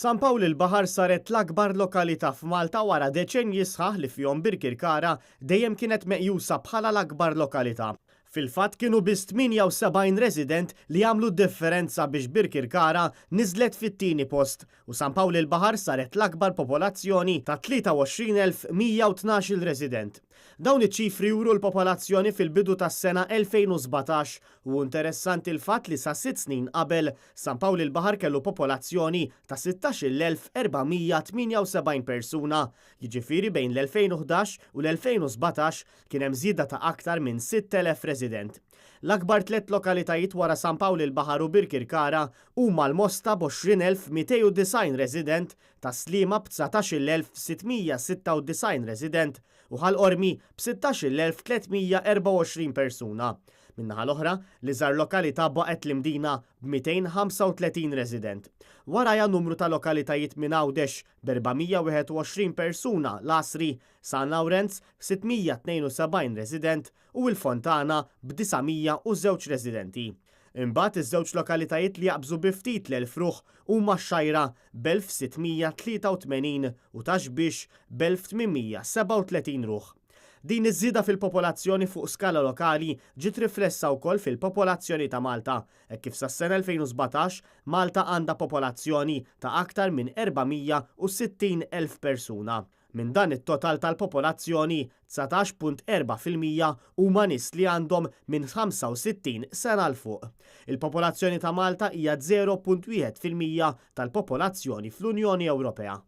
San Pawl il-Baħar saret l-akbar lokalità f'Malta wara deċenji sħaħ li fihom Birkirkara dejjem kienet meqjusa bħala l-akbar lokalità. Fil-fatt kienu biss 78 resident li għamlu differenza biex Birkirkara niżlet fit-tieni post u San Pawl il-Baħar saret l-akbar popolazzjoni ta' 23,112 resident. Dawn iċ-ċifri juru l-popolazzjoni fil-bidu tas-sena 2017 u interessanti l-fatt li sa 6 snin qabel San Pawl il-Baħar kellu popolazzjoni ta' 16,478 persuna. Jiġifieri bejn l-2011 u l-2017 kien hemm żieda ta' aktar minn 6,000 resident. L-akbar 3 lokalitajiet wara San Pawl il-Baħar u Birkirkara huma l-Mosta b'20,290 resident, ta' Sliema b'19,696 resident u Ħalqormi b'16,324 persuna. Minnaħa l-oħra, l-iżgħar lokalità baqgħet l-Imdina b'235 resident. Waraja numru ta' lokalitajiet minn Għawdex b'421 persuna, l-Asri, San Lawrence b'672 resident u l-Fontana b'902 residenti. Imbagħad iż-żewġ lokalitajiet li jaqbżu bi ftit l-Fruħ huma x-Xajra b'1683 u Taxbix b'1837 ruħ. Din iż-żieda fil-popolazzjoni fuq skala lokali ġiet riflessa wkoll fil-popolazzjoni ta' Malta, hekk kif sas-sena 2017 Malta għandha popolazzjoni ta' aktar minn 460,000 persuna. Minn dan it-total tal-popolazzjoni, 19.4% huma nies li għandhom minn 65 sena l fuq. Il-popolazzjoni ta' Malta hija 0.1% tal-popolazzjoni fl-Unjoni Ewropea.